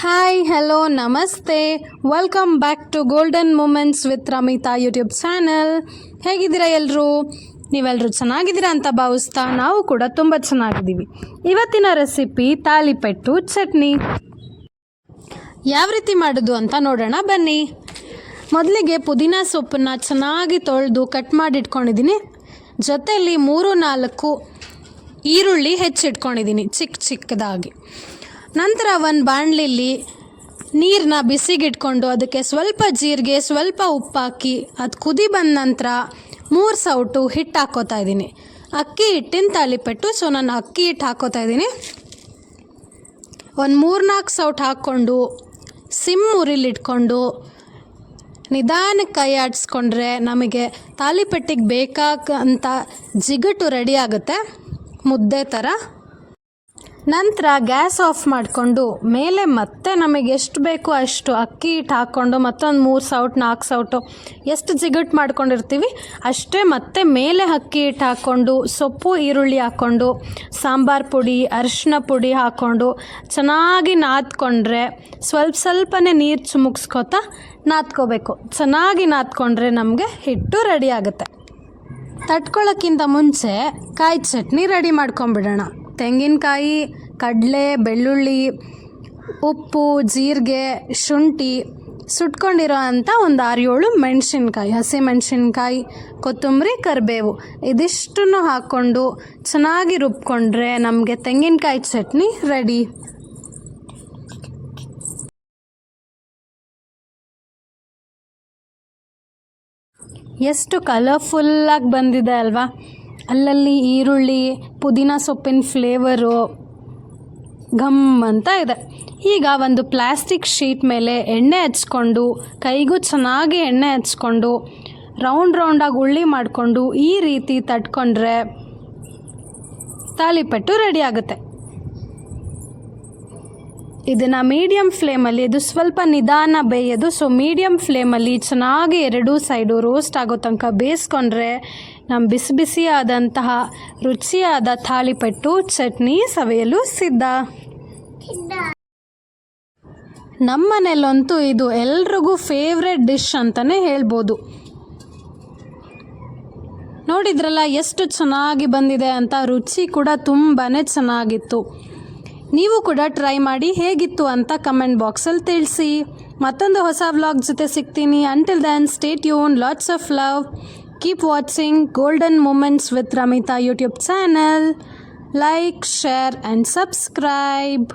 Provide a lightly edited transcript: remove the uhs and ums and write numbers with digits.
Hi hello ನಮಸ್ತೆ, welcome back to golden moments with Ramita YouTube channel. ಹೇಗಿದ್ದೀರಾ ಎಲ್ಲರೂ? ನೀವೆಲ್ಲರೂ ಚೆನ್ನಾಗಿದ್ದೀರಾ ಅಂತ ಭಾವಿಸ್ತಾ ನಾವು ಕೂಡ ತುಂಬ ಚೆನ್ನಾಗಿದ್ದೀವಿ. ಇವತ್ತಿನ ರೆಸಿಪಿ ತಾಲಿಪೆಟ್ಟು ಚಟ್ನಿ. ಯಾವ ರೀತಿ ಮಾಡೋದು ಅಂತ ನೋಡೋಣ ಬನ್ನಿ. ಮೊದಲಿಗೆ ಪುದೀನ ಸೊಪ್ಪನ್ನು ಚೆನ್ನಾಗಿ ತೊಳೆದು ಕಟ್ ಮಾಡಿ ಇಟ್ಕೊಂಡಿದ್ದೀನಿ. ಜೊತೆಯಲ್ಲಿ 3-4 ಈರುಳ್ಳಿ ಹೆಚ್ಚಿಟ್ಕೊಂಡಿದ್ದೀನಿ ಚಿಕ್ಕದಾಗಿ. ನಂತರ ಒಂದು ಬಾಣಲಿಲಿ ನೀರನ್ನ ಬಿಸಿಗಿಟ್ಕೊಂಡು ಅದಕ್ಕೆ ಸ್ವಲ್ಪ ಜೀರಿಗೆ, ಸ್ವಲ್ಪ ಉಪ್ಪು ಹಾಕಿ ಅದು ಕುದಿ ಬಂದ ನಂತರ 3 ಸೌಟು ಹಿಟ್ಟು ಹಾಕ್ಕೋತಾ ಇದ್ದೀನಿ. ಅಕ್ಕಿ ಹಿಟ್ಟಿನ ತಾಲಿಪೆಟ್ಟು, ಸೊ ನಾನು ಅಕ್ಕಿ ಹಿಟ್ಟು ಹಾಕ್ಕೋತಾ ಇದ್ದೀನಿ. ಒಂದು 3-4 ಸೌಟು ಹಾಕ್ಕೊಂಡು ಸಿಮ್ ಉರಿಲಿಟ್ಕೊಂಡು ನಿಧಾನಕ್ಕೆ ಕೈ ಆಡಿಸ್ಕೊಂಡ್ರೆ ನಮಗೆ ತಾಲಿಪೆಟ್ಟಿಗೆ ಬೇಕಾಗಂತ ಜಿಗಟು ರೆಡಿ ಆಗುತ್ತೆ, ಮುದ್ದೆ ಥರ. ನಂತರ ಗ್ಯಾಸ್ ಆಫ್ ಮಾಡಿಕೊಂಡು ಮೇಲೆ ಮತ್ತೆ ನಮಗೆ ಎಷ್ಟು ಬೇಕೋ ಅಷ್ಟು ಅಕ್ಕಿ ಹಿಟ್ಟು ಹಾಕ್ಕೊಂಡು ಮತ್ತೊಂದು 3 ಸೌಟು 4 ಸೌಟು ಎಷ್ಟು ಜಿಗಟ್ ಮಾಡ್ಕೊಂಡಿರ್ತೀವಿ ಅಷ್ಟೇ ಮತ್ತೆ ಮೇಲೆ ಅಕ್ಕಿ ಹಿಟ್ಟು ಹಾಕ್ಕೊಂಡು ಸೊಪ್ಪು ಈರುಳ್ಳಿ ಹಾಕ್ಕೊಂಡು ಸಾಂಬಾರು ಪುಡಿ, ಅರಿಶಿನ ಪುಡಿ ಹಾಕ್ಕೊಂಡು ಚೆನ್ನಾಗಿ ನಾದ್ಕೊಂಡ್ರೆ ಸ್ವಲ್ಪನೇ ನೀರು ಚಿಮುಕ್ಸ್ಕೊತಾ ನಾದ್ಕೋಬೇಕು. ಚೆನ್ನಾಗಿ ನಾದ್ಕೊಂಡ್ರೆ ನಮಗೆ ಹಿಟ್ಟು ರೆಡಿ ಆಗುತ್ತೆ. ತಟ್ಕೊಳ್ಳೋಕ್ಕಿಂತ ಮುಂಚೆ ಕಾಯಿ ಚಟ್ನಿ ರೆಡಿ ಮಾಡ್ಕೊಂಬಿಡೋಣ. ತೆಂಗಿನಕಾಯಿ, ಕಡಲೆ, ಬೆಳ್ಳುಳ್ಳಿ, ಉಪ್ಪು, ಜೀರಿಗೆ, ಶುಂಠಿ, ಸುಟ್ಕೊಂಡಿರೋ ಅಂಥ ಒಂದು 6-7 ಮೆಣಸಿನ್ಕಾಯಿ, ಹಸಿಮೆಣಸಿನ್ಕಾಯಿ, ಕೊತ್ತಂಬರಿ, ಕರಿಬೇವು ಇದಿಷ್ಟನ್ನು ಹಾಕ್ಕೊಂಡು ಚೆನ್ನಾಗಿ ರುಬ್ಕೊಂಡ್ರೆ ನಮಗೆ ತೆಂಗಿನಕಾಯಿ ಚಟ್ನಿ ರೆಡಿ. ಎಷ್ಟು ಕಲರ್ಫುಲ್ಲಾಗಿ ಬಂದಿದೆ ಅಲ್ವಾ? ಅಲ್ಲಲ್ಲಿ ಈರುಳ್ಳಿ, ಪುದೀನ ಸೊಪ್ಪಿನ ಫ್ಲೇವರು ಘಮ್ ಅಂತ ಇದೆ. ಈಗ ಒಂದು ಪ್ಲಾಸ್ಟಿಕ್ ಶೀಟ್ ಮೇಲೆ ಎಣ್ಣೆ ಹಚ್ಕೊಂಡು, ಕೈಗೂ ಚೆನ್ನಾಗಿ ಎಣ್ಣೆ ಹಚ್ಕೊಂಡು ರೌಂಡಾಗಿ ಉಳ್ಳಿ ಮಾಡಿಕೊಂಡು ಈ ರೀತಿ ತಟ್ಕೊಂಡ್ರೆ ತಾಲಿಪೆಟ್ಟು ರೆಡಿ ಆಗುತ್ತೆ. ಇದನ್ನು ಮೀಡಿಯಮ್ ಫ್ಲೇಮಲ್ಲಿ, ಇದು ಸ್ವಲ್ಪ ನಿಧಾನ ಬೇಯೋದು, ಸೊ ಮೀಡಿಯಮ್ ಫ್ಲೇಮಲ್ಲಿ ಚೆನ್ನಾಗಿ 2 ಸೈಡು ರೋಸ್ಟ್ ಆಗೋ ತನಕ ಬೇಯಿಸ್ಕೊಂಡ್ರೆ ನಮ್ಮ ಬಿಸಿ ಆದಂತಹ ರುಚಿಯಾದ ತಾಲಿಪೆಟ್ಟು ಚಟ್ನಿ ಸವಿಯಲು ಸಿದ್ಧ. ನಮ್ಮ ಮನೇಲಂತೂ ಇದು ಎಲ್ರಿಗೂ ಫೇವ್ರೆಟ್ ಡಿಶ್ ಅಂತಲೇ ಹೇಳ್ಬೋದು. ನೋಡಿದ್ರಲ್ಲ ಎಷ್ಟು ಚೆನ್ನಾಗಿ ಬಂದಿದೆ ಅಂತ. ರುಚಿ ಕೂಡ ತುಂಬಾ ಚೆನ್ನಾಗಿತ್ತು. ನೀವು ಕೂಡ ಟ್ರೈ ಮಾಡಿ ಹೇಗಿತ್ತು ಅಂತ ಕಮೆಂಟ್ ಬಾಕ್ಸಲ್ಲಿ ತಿಳಿಸಿ. ಮತ್ತೊಂದು ಹೊಸ ವ್ಲಾಗ್ ಜೊತೆ ಸಿಗ್ತೀನಿ. Until then stay tune, lots of love. Keep watching golden moments with Ramita YouTube channel. Like, share and subscribe.